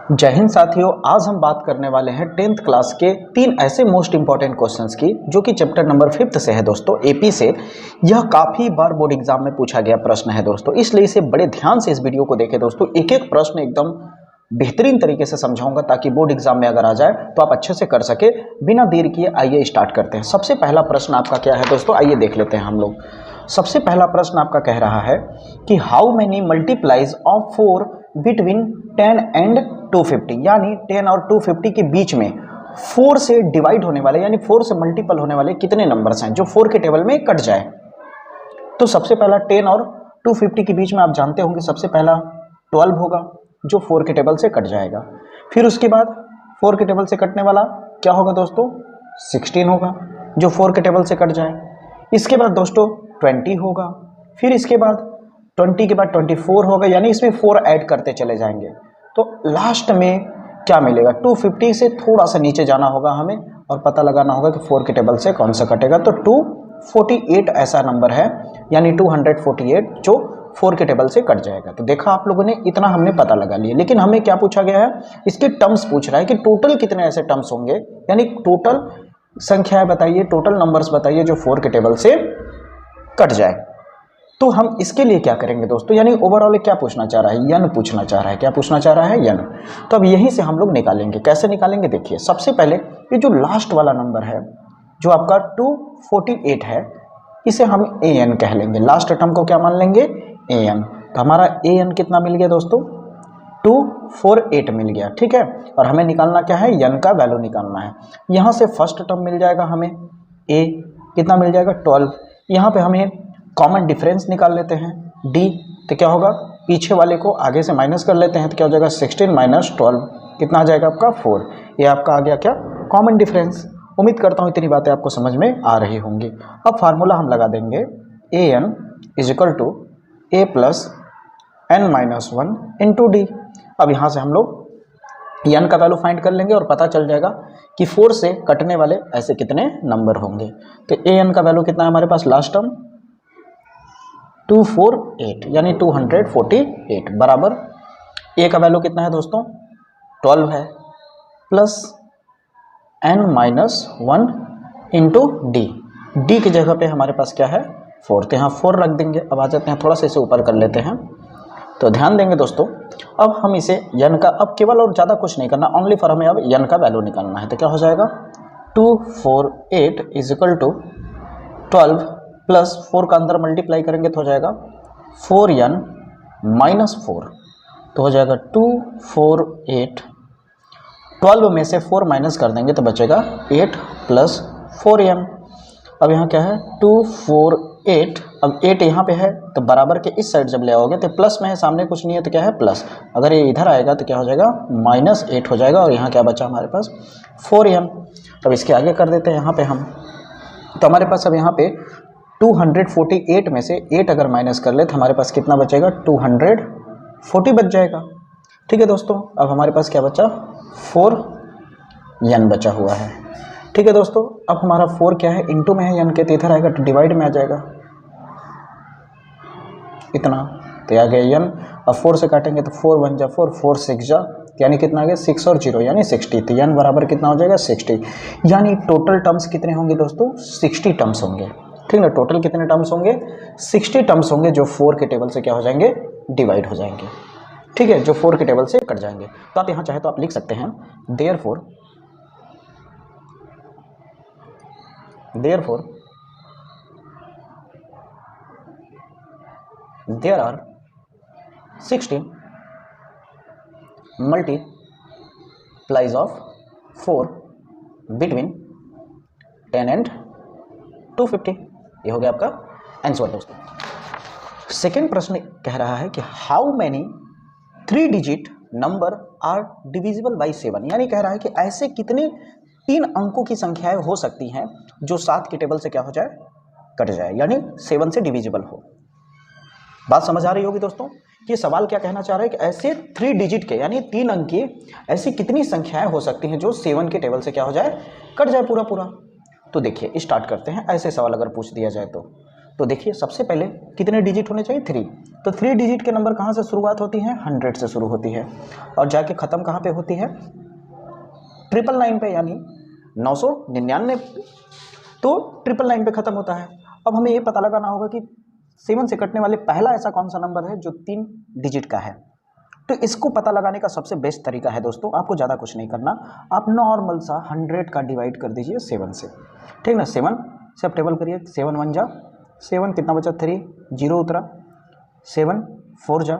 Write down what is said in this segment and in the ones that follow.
जय हिंद साथियों, आज हम बात करने वाले हैं 10th क्लास के 3 ऐसे मोस्ट इंपॉर्टेंट क्वेश्चंस की जो कि चैप्टर नंबर 5 से है दोस्तों, एपी से। यह काफ़ी बार बोर्ड एग्जाम में पूछा गया प्रश्न है दोस्तों, इसलिए इसे बड़े ध्यान से इस वीडियो को देखें दोस्तों। एक एक प्रश्न एकदम बेहतरीन तरीके से समझाऊंगा ताकि बोर्ड एग्जाम में अगर आ जाए तो आप अच्छे से कर सके। बिना देर किए आइए स्टार्ट करते हैं। सबसे पहला प्रश्न आपका क्या है दोस्तों, आइए देख लेते हैं हम लोग। सबसे पहला प्रश्न आपका कह रहा है कि how many multiplies of 4 between 10 and 250, यानी 10 और 250 के बीच में 4 से डिवाइड होने वाले यानी 4 से मल्टीपल होने वाले कितने नंबर्स हैं जो 4 के टेबल में कट जाए। तो सबसे पहला 10 और 250 के बीच में आप जानते होंगे सबसे पहला 12 होगा जो 4 के टेबल से कट जाएगा। फिर उसके बाद 4 के टेबल से कटने वाला क्या होगा दोस्तों, 16 होगा जो 4 के टेबल से कट जाए। इसके बाद दोस्तों 20 होगा, फिर इसके बाद 20 के बाद 24 होगा, यानी इसमें 4 ऐड करते चले जाएंगे। तो लास्ट में क्या मिलेगा, 250 से थोड़ा सा नीचे जाना होगा हमें और पता लगाना होगा कि 4 के टेबल से कौन सा कटेगा। तो 248 ऐसा नंबर है, यानी 248 जो 4 के टेबल से कट जाएगा। तो देखा आप लोगों ने, इतना हमने पता लगा लिया। लेकिन हमें क्या पूछा गया है, इसके टर्म्स पूछ रहा है कि टोटल कितने ऐसे टर्म्स होंगे, यानी टोटल संख्याएं बताइए, टोटल नंबर्स बताइए जो 4 के टेबल से कट जाए। तो हम इसके लिए क्या करेंगे दोस्तों, यानी ओवरऑल क्या पूछना चाह रहा है, यन पूछना चाह रहा है। क्या पूछना चाह रहा है, यन। तो अब यहीं से हम लोग निकालेंगे। कैसे निकालेंगे, देखिए सबसे पहले ये जो लास्ट वाला नंबर है जो आपका 248 है, इसे हम ए एन कह लेंगे। लास्ट टर्म को क्या मान लेंगे, ए एन। तो हमारा ए एन कितना मिल गया दोस्तों, 248 मिल गया, ठीक है। और हमें निकालना क्या है, यन का वैल्यू निकालना है। यहाँ से फर्स्ट टर्म मिल जाएगा हमें, ए कितना मिल जाएगा 12। यहाँ पे हमें कॉमन डिफरेंस निकाल लेते हैं, डी। तो क्या होगा, पीछे वाले को आगे से माइनस कर लेते हैं, तो क्या हो जाएगा 16 माइनस 12 कितना आ जाएगा आपका 4। ये आपका आ गया क्या, कॉमन डिफरेंस। उम्मीद करता हूँ इतनी बातें आपको समझ में आ रही होंगी। अब फार्मूला हम लगा देंगे, A N is equal to A plus N minus 1 into D. अब यहाँ से हम लोग एन का वैल्यू फाइंड कर लेंगे और पता चल जाएगा कि 4 से कटने वाले ऐसे कितने नंबर होंगे। तो ए एन का वैल्यू कितना है हमारे पास, लास्ट टर्म 248 यानी 248 बराबर ए का वैल्यू कितना है दोस्तों, 12 है, plus N minus 1 into D. D की जगह पे हमारे पास क्या है, 4, तो यहाँ 4 रख देंगे। अब आ जाते हैं, थोड़ा सा इसे ऊपर कर लेते हैं। तो ध्यान देंगे दोस्तों, अब हम इसे यन का, अब केवल और ज़्यादा कुछ नहीं करना, ओनली फॉर हमें अब यन का वैल्यू निकालना है। तो क्या हो जाएगा, 248 इज इक्वल टू 12 प्लस 4 का अंदर मल्टीप्लाई करेंगे तो हो जाएगा 4n माइनस 4। तो हो जाएगा 248, 12 में से 4 माइनस कर देंगे तो बचेगा 8 प्लस 4m। अब यहाँ क्या है 248, अब 8 यहाँ पे है तो बराबर के इस साइड जब ले आओगे तो प्लस में है, सामने कुछ नहीं है तो क्या है प्लस। अगर ये इधर आएगा तो क्या हो जाएगा -8 हो जाएगा, और यहाँ क्या बचा हमारे पास 4m। अब इसके आगे कर देते हैं यहाँ पे हम। तो हमारे पास अब यहाँ पे 248 में से 8 अगर माइनस कर ले तो हमारे पास कितना बचेगा, 240 बच जाएगा। ठीक है दोस्तों, अब हमारे पास क्या बचा, 4n बचा हुआ है। ठीक है दोस्तों, अब हमारा 4 क्या है, इनटू में है, n के, तो इधर आएगा तो डिवाइड में आ जाएगा इतना, तो आ गया n। अब 4 से काटेंगे तो 4 1 जा 4, 4 6 जा, यानी कितना आ गया 6 और 0 यानी 60। तो n बराबर कितना हो जाएगा 60, यानी टोटल टर्म्स कितने होंगे दोस्तों, 60 टर्म्स होंगे। ठीक है, टोटल कितने टर्म्स होंगे, 60 टर्म्स होंगे जो 4 के टेबल से क्या हो जाएंगे, डिवाइड हो जाएंगे। ठीक है, जो 4 के टेबल से कट जाएंगे। तो आप यहाँ चाहे तो आप लिख सकते हैं, therefore there are 16 multiplies of 4 between 10 and 250। ये हो गया आपका आंसर दोस्तों। सेकेंड प्रश्न कह रहा है कि how many 3 digit number are divisible by 7, यानी कह रहा है कि ऐसे कितने 3 अंकों की संख्याएं हो सकती हैं जो 7 के टेबल से क्या हो जाए, कट जाए, यानी 7 से डिविजिबल हो। बात समझ आ रही होगी दोस्तों। ये सवाल क्या कहना चाह रहा है कि ऐसे 3 डिजिट के यानी 3 अंक की ऐसी कितनी संख्याएं हो सकती हैं जो 7 के टेबल से क्या हो जाए, कट जाए पूरा पूरा। तो देखिए स्टार्ट करते हैं। ऐसे सवाल अगर पूछ दिया जाए तो देखिए सबसे पहले कितने डिजिट होने चाहिए, 3। तो 3 डिजिट के नंबर कहाँ से शुरुआत होती है, 100 से शुरू होती है और जाके ख़त्म कहाँ पे होती है, 999 पे, यानी 999। तो 999 पे ख़त्म होता है। अब हमें ये पता लगाना होगा कि 7 से कटने वाले पहला ऐसा कौन सा नंबर है जो 3 डिजिट का है। तो इसको पता लगाने का सबसे बेस्ट तरीका है दोस्तों, आपको ज़्यादा कुछ नहीं करना, आप नॉर्मल सा 100 का डिवाइड कर दीजिए 7 से, ठीक ना। 7 से आप टेबल करिए, 7 1 जा 7, कितना बचा 3, 0 उतरा, 7 4 जा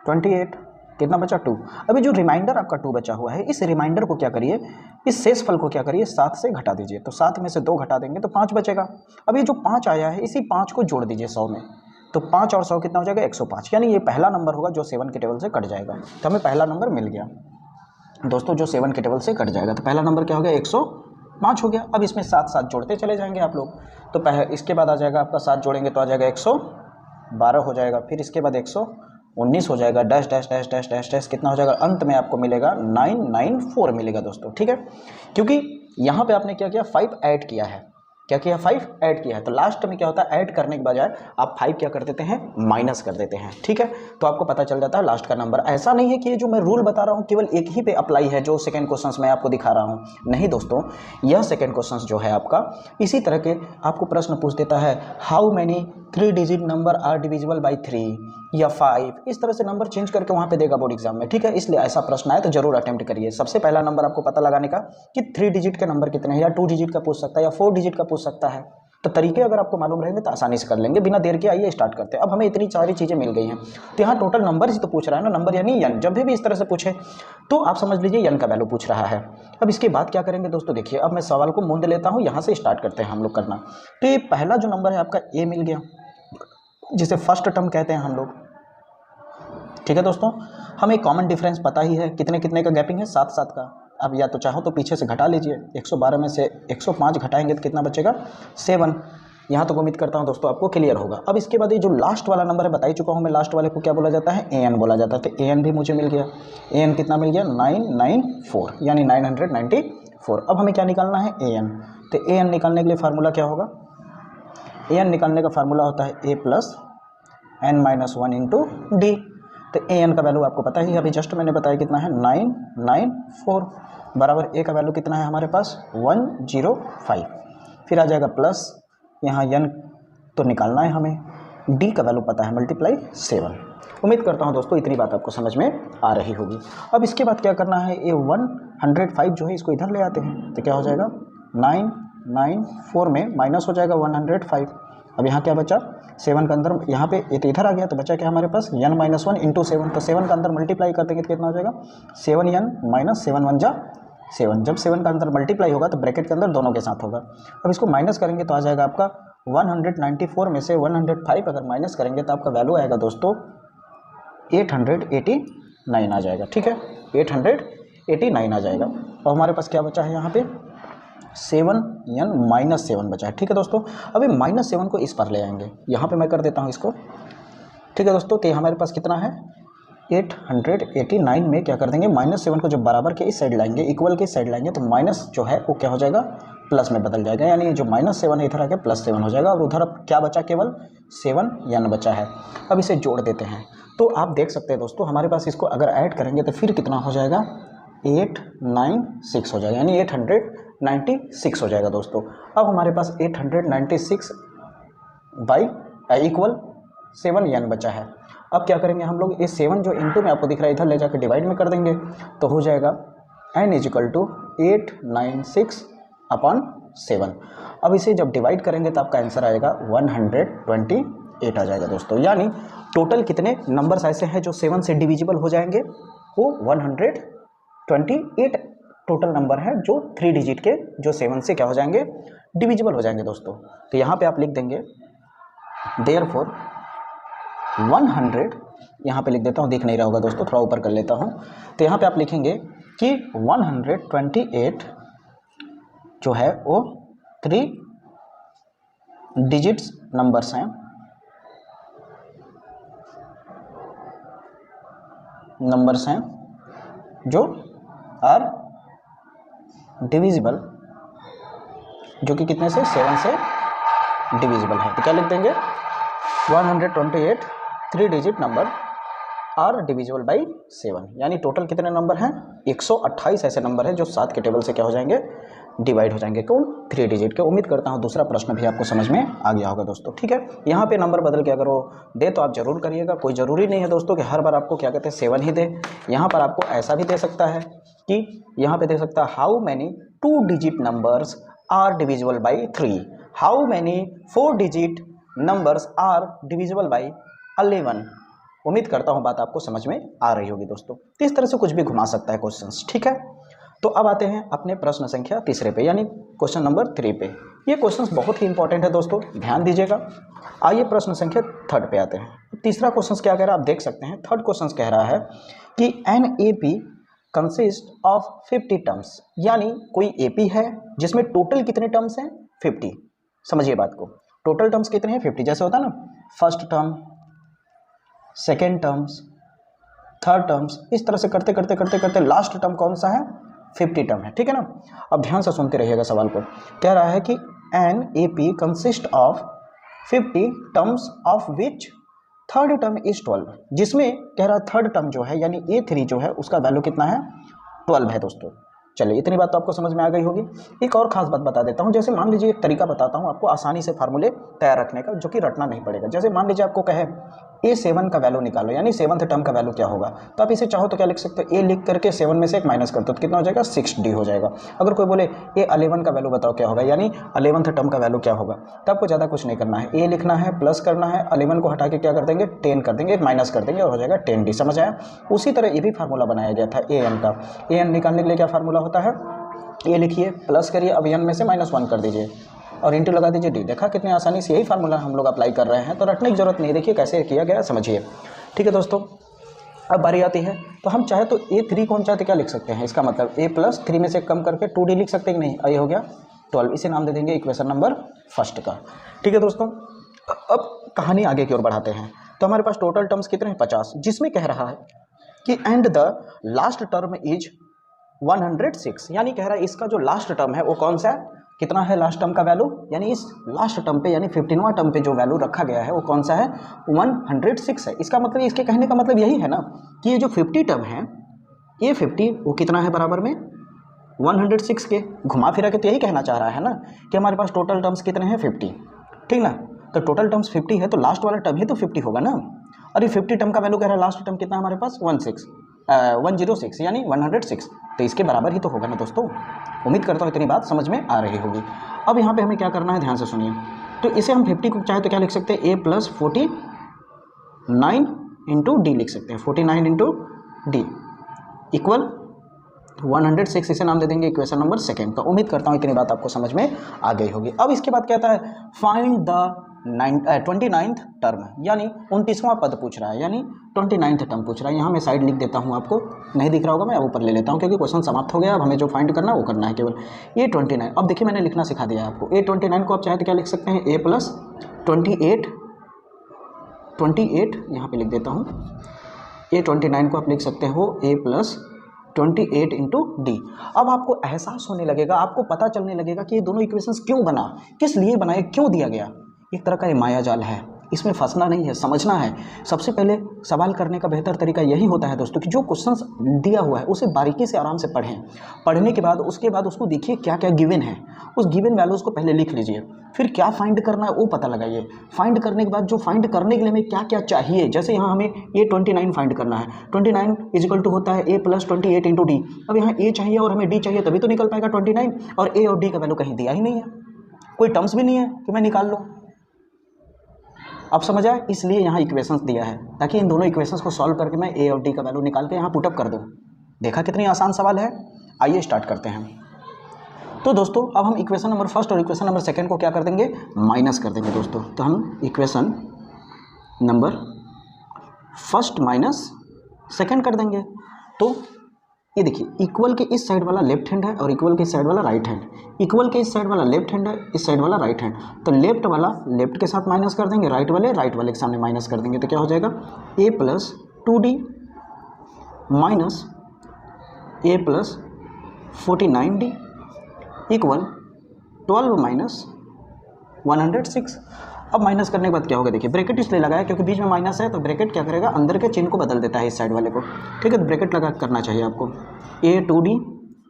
28, कितना बचा 2। अभी जो रिमाइंडर आपका 2 बचा हुआ है, इस रिमाइंडर को क्या करिए, इस शेषफल को क्या करिए, 7 से घटा दीजिए। तो 7 में से 2 घटा देंगे तो 5 बचेगा। अब ये जो 5 आया है, इसी 5 को जोड़ दीजिए 100 में, तो 5 और 100 कितना हो जाएगा, 105। यानी ये पहला नंबर होगा जो 7 के टेबल से कट जाएगा। तो हमें पहला नंबर मिल गया दोस्तों, जो 7 के टेबल से कट जाएगा। तो पहला नंबर क्या हो गया, 105 हो गया। अब इसमें 7 7 जोड़ते चले जाएंगे आप लोग। तो इसके बाद आ जाएगा आपका 7 जोड़ेंगे तो आ जाएगा 112 हो जाएगा, फिर इसके बाद 119 हो जाएगा, dash dash dash dash dash dash, कितना हो जाएगा, अंत में आपको मिलेगा 994 मिलेगा दोस्तों, ठीक है। क्योंकि यहाँ पे आपने क्या किया, 5 ऐड किया है, क्या किया, 5 ऐड किया है। तो लास्ट में क्या होता है, ऐड करने के बजाय आप 5 क्या कर देते हैं, माइनस कर देते हैं, ठीक है। तो आपको पता चल जाता है लास्ट का नंबर। ऐसा नहीं है कि ये जो मैं रूल बता रहा हूँ केवल एक ही पे अप्लाई है, जो सेकंड क्वेश्चन मैं आपको दिखा रहा हूँ, नहीं दोस्तों। यह सेकंड क्वेश्चन जो है आपका इसी तरह के आपको प्रश्न पूछ देता है, how many 3 digit number are divisible by 3 या 5, इस तरह से नंबर चेंज करके वहाँ पे देगा बोर्ड एग्जाम में, ठीक है। इसलिए ऐसा प्रश्न आए तो जरूर अटेम्प्ट करिए। सबसे पहला नंबर आपको पता लगाने का कि 3 डिजिट के नंबर कितने हैं, या 2 डिजिट का पूछ सकता है, या 4 डिजिट का पूछ सकता है। तो तरीके अगर आपको मालूम रहेंगे तो आसानी से कर लेंगे। बिना देर के आइए स्टार्ट करते हैं। अब हमें इतनी सारी चीज़ें मिल गई हैं, तो यहाँ टोटल नंबर ही तो पूछ रहा है ना, नंबर यानी n। जब भी इस तरह से पूछे तो आप समझ लीजिए n का वैल्यू पूछ रहा है। अब इसके बाद क्या करेंगे दोस्तों, देखिए अब मैं सवाल को मूंद लेता हूँ, यहाँ से स्टार्ट करते हैं हम लोग करना। तो ये पहला जो नंबर है आपका a मिल गया, जिसे फर्स्ट टर्म कहते हैं हम लोग, ठीक है दोस्तों। हमें कॉमन डिफरेंस पता ही है, कितने कितने का गैपिंग है, 7 7 का। अब या तो चाहो तो पीछे से घटा लीजिए, 112 में से 105 घटाएंगे तो कितना बचेगा, 7। यहाँ तक उम्मीद करता हूँ दोस्तों आपको क्लियर होगा। अब इसके बाद ये जो लास्ट वाला नंबर है, बता ही चुका हूँ मैं, लास्ट वाले को क्या बोला जाता है, an बोला जाता है। तो an भी मुझे मिल गया, an कितना मिल गया, 994, यानी 994। अब हमें क्या निकालना है, an। तो an निकालने के लिए फार्मूला क्या होगा, an निकालने का फार्मूला होता है a plus n minus 1 into D. तो an का वैल्यू आपको पता ही है, अभी जस्ट मैंने बताया कितना है, 994 बराबर a का वैल्यू कितना है हमारे पास, 105। फिर आ जाएगा प्लस, यहाँ n तो निकालना है हमें, d का वैल्यू पता है, मल्टीप्लाई 7। उम्मीद करता हूँ दोस्तों इतनी बात आपको समझ में आ रही होगी। अब इसके बाद क्या करना है, ये 105 जो है इसको इधर ले आते हैं, तो क्या हो जाएगा, 994 में माइनस हो जाएगा 105। अब यहाँ क्या बचा, 7 का अंदर, यहाँ पे ये तो इधर आ गया, तो बचा क्या हमारे पास, n माइनस 1 इंटू 7। तो 7 का अंदर मल्टीप्लाई कर देंगे तो कितना हो जाएगा, 7n माइनस 7 1 जा 7। जब 7 का अंदर मल्टीप्लाई होगा तो ब्रैकेट के अंदर दोनों के साथ होगा। अब इसको माइनस करेंगे तो आ जाएगा आपका 194 में से 105 अगर माइनस करेंगे तो आपका वैल्यू आएगा दोस्तों 889 आ जाएगा, ठीक है, 889 आ जाएगा। और हमारे पास क्या बचा है यहाँ पे, 7n माइनस 7 बचा है, ठीक है दोस्तों। अभी माइनस 7 को इस पर ले आएंगे, यहाँ पे मैं कर देता हूँ इसको, ठीक है दोस्तों। तो हमारे पास कितना है, 889 में क्या कर देंगे, माइनस 7 को जब बराबर के इस साइड लाएंगे, इक्वल के इस साइड लाएंगे, तो माइनस जो है वो क्या हो जाएगा, प्लस में बदल जाएगा। यानी जो माइनस 7 है इधर आके प्लस 7 हो जाएगा, और उधर अब क्या बचा, केवल 7n बचा है। अब इसे जोड़ देते हैं तो आप देख सकते हैं दोस्तों, हमारे पास इसको अगर ऐड करेंगे तो फिर कितना हो जाएगा, 896 हो जाएगा, यानी 896 हो जाएगा दोस्तों। अब हमारे पास 896 बाई इक्वल 7n बचा है। अब क्या करेंगे हम लोग, ये 7 जो इंटू में आपको दिख रहा है इधर ले जाकर डिवाइड में कर देंगे, तो हो जाएगा n इजिकल टू 896 अपॉन 7। अब इसे जब डिवाइड करेंगे तो आपका आंसर आएगा 128 आ जाएगा दोस्तों। यानी टोटल कितने नंबर्स ऐसे हैं जो 7 से डिविजिबल हो जाएंगे, वो 128 टोटल नंबर है जो 3 डिजिट के, जो 7 से क्या हो जाएंगे, डिविजिबल हो जाएंगे दोस्तों। तो यहाँ पे आप लिख देंगे देयरफॉर 100, यहाँ पे लिख देता हूँ, दिख नहीं रहा होगा दोस्तों, थोड़ा ऊपर कर लेता हूँ। तो यहाँ पे आप लिखेंगे कि 128 जो है वो 3 डिजिट्स नंबर्स हैं, जो आर डिविजिबल, जो कि कितने से, 7 से डिविजिबल है। तो क्या लिख देंगे 128 3 digit number are divisible by 7, यानी टोटल कितने नंबर हैं 128 ऐसे नंबर हैं जो 7 के टेबल से क्या हो जाएंगे डिवाइड हो जाएंगे, कौन 3 डिजिट के। उम्मीद करता हूँ दूसरा प्रश्न भी आपको समझ में आ गया होगा दोस्तों। ठीक है, यहाँ पे नंबर बदल के अगर वो दे तो आप जरूर करिएगा, कोई ज़रूरी नहीं है दोस्तों कि हर बार आपको क्या कहते हैं 7 ही दे। यहाँ पर आपको ऐसा भी दे सकता है कि यहाँ पे दे सकता है how many 2 digit numbers are divisible by 3, how many 4 digit numbers are divisible by 11। उम्मीद करता हूँ बात आपको समझ में आ रही होगी दोस्तों। तो इस तरह से कुछ भी घुमा सकता है क्वेश्चंस। ठीक है, तो अब आते हैं अपने प्रश्न संख्या तीसरे पे, यानी क्वेश्चन नंबर 3 पे। ये क्वेश्चंस बहुत ही इंपॉर्टेंट है दोस्तों, ध्यान दीजिएगा। आइए प्रश्न संख्या 3 पे आते हैं। तीसरा क्वेश्चन क्या कह रहा है आप देख सकते हैं। थर्ड क्वेश्चन कह रहा है कि an A P consist of 50 terms, यानी कोई एपी है जिसमें टोटल कितने टर्म्स हैं 50। समझिए बात को, टोटल टर्म्स कितने हैं 50। जैसे होता है ना first term, second terms, third terms, इस तरह से करते करते करते करते लास्ट टर्म कौन सा है 50 टर्म है। ठीक है ना, अब ध्यान से सुनते रहिएगा सवाल को। कह रहा है कि an A P consist of 50 terms of which third term is 12, जिसमें कह रहा है थर्ड टर्म जो है यानी A3 जो है उसका वैल्यू कितना है 12 है दोस्तों। चलिए इतनी बात तो आपको समझ में आ गई होगी। एक और खास बात बता देता हूँ, जैसे मान लीजिए एक तरीका बताता हूँ आपको आसानी से फार्मूले तैयार रखने का, जो कि रटना नहीं पड़ेगा। जैसे मान लीजिए आपको कहे A7 का वैल्यू निकालो, यानी 7th टर्म का वैल्यू क्या होगा, तो आप इसे चाहो तो क्या लिख सकते हो A लिख करके 7 में से एक माइनस कर दो तो कितना हो जाएगा 6D हो जाएगा। अगर कोई बोले A11 का वैल्यू बताओ क्या होगा, यानी 11th टर्म का वैल्यू क्या होगा, तो आपको ज़्यादा कुछ नहीं करना है, A लिखना है, प्लस करना है, 11 को हटा के क्या कर देंगे 10 कर देंगे, एक माइनस कर देंगे और हो जाएगा 10D। समझ आया। उसी तरह ये भी फार्मूला बनाया गया था AN का। AN निकालने के लिए क्या फार्मूला होता है, ये लिखिए प्लस करिए, अब n में से -1 कर दीजिए और इंटू लगा दीजिए D। देखा कितनी आसानी से यही फार्मूला हम लोग अप्लाई कर रहे हैं, तो रटने की जरूरत नहीं। देखिए कैसे किया गया समझिए। ठीक है दोस्तों, अब बारी आती है, तो हम चाहे तो A3 को हम चाहते क्या लिख सकते हैं, इसका मतलब A+3 में से कम करके 2D लिख सकते हैं कि नहीं। ये हो गया 12, इसे नाम दे देंगे इक्वेशन नंबर फर्स्ट का। ठीक है दोस्तों, अब कहानी आगे की ओर बढ़ाते हैं। तो हमारे पास टोटल टर्म्स कितने हैं 50, जिसमें कह रहा है कि and the last term is 106, यानी कह रहा है इसका जो लास्ट टर्म है वो कौन सा है, कितना है लास्ट टर्म का वैल्यू, यानी इस लास्ट टर्म पे यानी 15वां टर्म पे जो वैल्यू रखा गया है वो कौन सा है 106 है। इसका मतलब इसके कहने का मतलब यही है ना कि ये जो 50 टर्म है ये 50 वो कितना है बराबर में 106 के। घुमा फिरा के तो यही कहना चाह रहा है ना कि हमारे पास टोटल टर्म्स कितने हैं 50। ठीक ना, तो टोटल टर्म्स 50 है तो लास्ट वाला टर्म ही तो 50 होगा ना। और ये 50 टर्म का वैल्यू कह रहा है लास्ट टर्म कितना है हमारे पास 106 यानी 106, तो इसके बराबर ही तो होगा ना दोस्तों। उम्मीद करता हूँ इतनी बात समझ में आ रही होगी। अब यहाँ पे हमें क्या करना है ध्यान से सुनिए। तो इसे हम 50 को चाहे तो क्या लिख सकते हैं A+49 इंटू डी लिख सकते हैं, 49 इंटू डी इक्वल 106, इसे नाम दे देंगे इक्वेशन नंबर सेकेंड का। उम्मीद करता हूँ इतनी बात आपको समझ में आ गई होगी। अब इसके बाद कहता है फाइंड द 29th टर्म, यानी 29वां पद पूछ रहा है, यानी 29th टर्म पूछ रहा है। यहाँ मैं साइड लिख देता हूँ, आपको नहीं दिख रहा होगा, मैं अब ऊपर ले लेता हूँ क्योंकि क्वेश्चन समाप्त हो गया। अब हमें जो फाइंड करना है वो करना है केवल A29। अब देखिए मैंने लिखना सिखा दिया है आपको। A29 को आप चाहे तो क्या लिख सकते हैं A+28 यहाँ पे लिख देता हूँ। A29 को आप लिख सकते हो A+28 इंटू डी। अब आपको एहसास होने लगेगा, आपको पता चलने लगेगा कि ये दोनों इक्वेशंस क्यों बना, किस लिए बनाए, क्यों दिया गया। एक तरह का ये माया जाल है, इसमें फंसना नहीं है, समझना है। सबसे पहले सवाल करने का बेहतर तरीका यही होता है दोस्तों कि जो क्वेश्चंस दिया हुआ है उसे बारीकी से आराम से पढ़ें। पढ़ने के बाद उसके बाद उसको देखिए क्या क्या गिवन है, उस गिवन वैल्यूज़ को पहले लिख लीजिए, फिर क्या फाइंड करना है वो पता लगाइए। फाइंड करने के बाद जो फाइंड करने के लिए हमें क्या क्या चाहिए, जैसे यहाँ हमें A29 फाइंड करना है, 29 इजिकल टू होता है A+28 इंटू डी। अब यहाँ A चाहिए और हमें D चाहिए, तभी तो निकल पाएगा 29, और A और D का वैल्यू कहीं दिया ही नहीं है, कोई टर्म्स भी नहीं है कि मैं निकाल लूँ। अब समझ आए, इसलिए यहाँ इक्वेशंस दिया है ताकि इन दोनों इक्वेशंस को सॉल्व करके मैं A और D का वैल्यू निकाल के यहाँ पुटअप कर दूँ। देखा कितनी आसान सवाल है। आइए स्टार्ट करते हैं। तो दोस्तों अब हम इक्वेशन नंबर फर्स्ट और इक्वेशन नंबर सेकंड को क्या कर देंगे, माइनस कर देंगे दोस्तों। तो हम equation number first minus second कर देंगे। तो ये देखिए इक्वल के इस साइड वाला लेफ्ट हैंड है और इक्वल के इस साइड वाला राइट हैंड। इक्वल के इस साइड वाला लेफ्ट हैंड है, इस साइड वाला राइट हैंड। तो लेफ्ट वाला लेफ्ट के साथ माइनस कर देंगे, राइट वाले के सामने माइनस कर देंगे। तो क्या हो जाएगा A+2D minus A+49D equal 12 minus 106। अब माइनस करने के बाद क्या होगा, देखिए ब्रैकेट इसलिए लगाया क्योंकि बीच में माइनस है, तो ब्रैकेट क्या करेगा, अंदर के चिन्ह को बदल देता है इस साइड वाले को। ठीक है, तो ब्रैकेट लगा करना चाहिए आपको। A2D,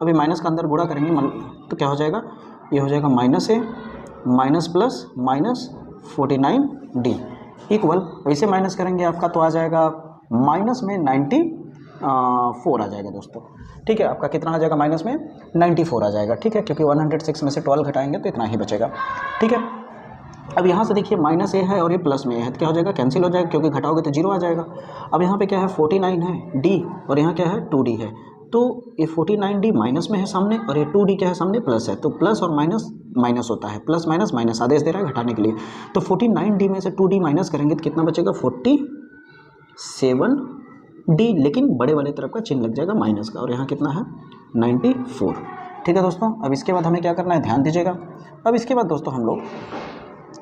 अभी माइनस का अंदर गुणा करेंगे तो क्या हो जाएगा, ये हो जाएगा -A minus plus minus 49D equal, वैसे माइनस करेंगे आपका तो आ जाएगा माइनस में 94 आ जाएगा दोस्तों। ठीक है, आपका कितना आ जाएगा, माइनस में 94 आ जाएगा। ठीक है, क्योंकि 106 में से 12 घटाएंगे तो इतना ही बचेगा। ठीक है, अब यहाँ से देखिए -A है और ये प्लस में है, तो क्या हो जाएगा, कैंसिल हो जाएगा, क्योंकि घटाओगे तो 0 आ जाएगा। अब यहाँ पे क्या है, 49 है D, और यहाँ क्या है 2D है, तो ये 49D माइनस में है सामने, और ये 2D क्या है सामने, प्लस है। तो प्लस और माइनस माइनस होता है, प्लस माइनस माइनस आदेश दे रहा है घटाने के लिए। तो 49D में से 2D माइनस करेंगे तो कितना बचेगा, 47D, लेकिन बड़े वाले तरफ का चिन्ह लग जाएगा माइनस का, और यहाँ कितना है 94। ठीक है दोस्तों, अब इसके बाद हमें क्या करना है, ध्यान दीजिएगा। अब इसके बाद दोस्तों हम लोग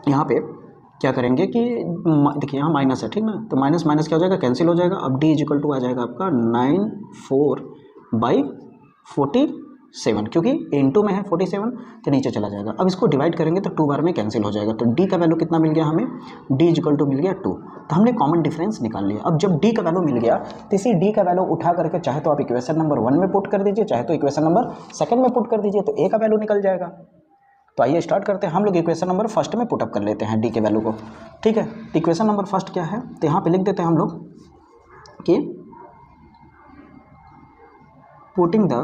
यहाँ पे क्या करेंगे कि देखिए यहाँ माइनस है, ठीक ना, तो माइनस माइनस क्या हो जाएगा, कैंसिल हो जाएगा। अब D इक्वल टू आ जाएगा आपका 94/47, क्योंकि इनटू में है 47 तो नीचे चला जाएगा। अब इसको डिवाइड करेंगे तो 2 बार में कैंसिल हो जाएगा, तो D का वैल्यू कितना मिल गया हमें, D इक्वल टू मिल गया 2। तो हमने कॉमन डिफरेंस निकाल लिया। अब जब D का वैल्यू मिल गया तो इसी D का वैल्यू उठा करके चाहे तो आप इक्वेशन नंबर 1 में पुट कर दीजिए, चाहे तो इक्वेशन नंबर 2 में पुट कर दीजिए, तो A का वैल्यू निकल जाएगा। तो आइए स्टार्ट करते हैं। हम लोग इक्वेशन नंबर 1 में पुटअप कर लेते हैं D के वैल्यू को। ठीक है, तो इक्वेशन नंबर 1 क्या है, तो यहाँ पे लिख देते हैं हम लोग कि putting the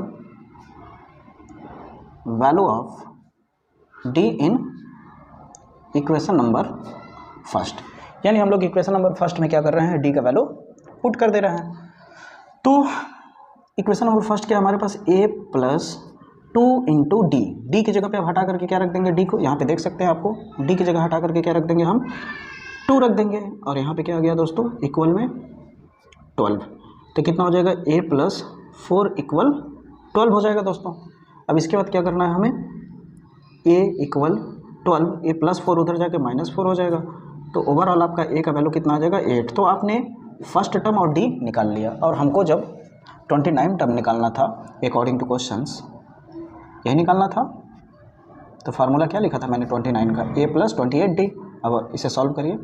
value of D in equation number 1, यानी हम लोग इक्वेशन नंबर 1 में क्या कर रहे हैं, D का वैल्यू पुट कर दे रहे हैं। तो इक्वेशन नंबर 1 क्या है हमारे पास, A plus 2 into D, D की जगह पे आप हटा करके क्या रख देंगे, D को यहाँ पे देख सकते हैं आपको, D की जगह हटा करके क्या रख देंगे, हम 2 रख देंगे, और यहाँ पे क्या आ गया दोस्तों, इक्वल में 12, तो कितना हो जाएगा, A प्लस 4 इक्वल 12 हो जाएगा दोस्तों। अब इसके बाद क्या करना है हमें, A इक्वल 12, A प्लस 4 उधर जाके -4 हो जाएगा, तो ओवरऑल आपका A का वैल्यू कितना आ जाएगा, 8। तो आपने फर्स्ट टर्म और D निकाल लिया, और हमको जब 29 टर्म निकालना था अकॉर्डिंग टू क्वेश्चंस, यही निकालना था, तो फार्मूला क्या लिखा था मैंने 29 का, A प्लस 28D। अब इसे सॉल्व करिए,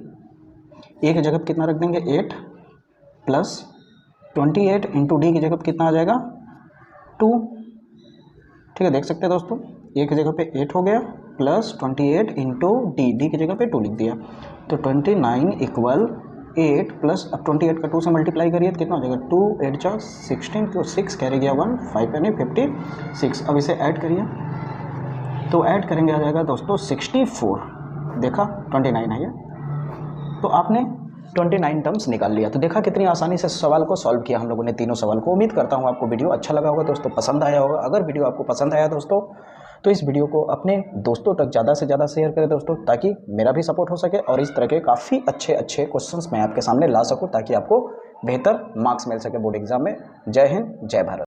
A की जगह कितना रख देंगे, 8 प्लस 28 इंटू D की जगह कितना आ जाएगा, 2। ठीक है, देख सकते हैं दोस्तों, A की जगह पे 8 हो गया, प्लस 28 इंटू D की जगह पे 2 लिख दिया, तो 29 इक्वल 8 प्लस, अब 28 का 2 से मल्टीप्लाई करिए तो कितना हो जाएगा, 2 8 जा 16, तो 6 कैरी गया 1, 5 यानी 56। अब इसे ऐड करिए, तो ऐड करेंगे आ जाएगा दोस्तों 64, देखा 29 है ये, तो आपने 29 टर्म्स निकाल लिया। तो देखा कितनी आसानी से सवाल को सॉल्व किया हम लोगों ने, तीनों सवाल को। उम्मीद करता हूँ आपको वीडियो अच्छा लगा होगा दोस्तों, पसंद आया होगा। अगर वीडियो आपको पसंद आया दोस्तों तो इस वीडियो को अपने दोस्तों तक ज़्यादा से ज़्यादा शेयर करें दोस्तों, ताकि मेरा भी सपोर्ट हो सके और इस तरह के काफ़ी अच्छे अच्छे क्वेश्चंस मैं आपके सामने ला सकूं, ताकि आपको बेहतर मार्क्स मिल सके बोर्ड एग्जाम में। जय हिंद, जय भारत।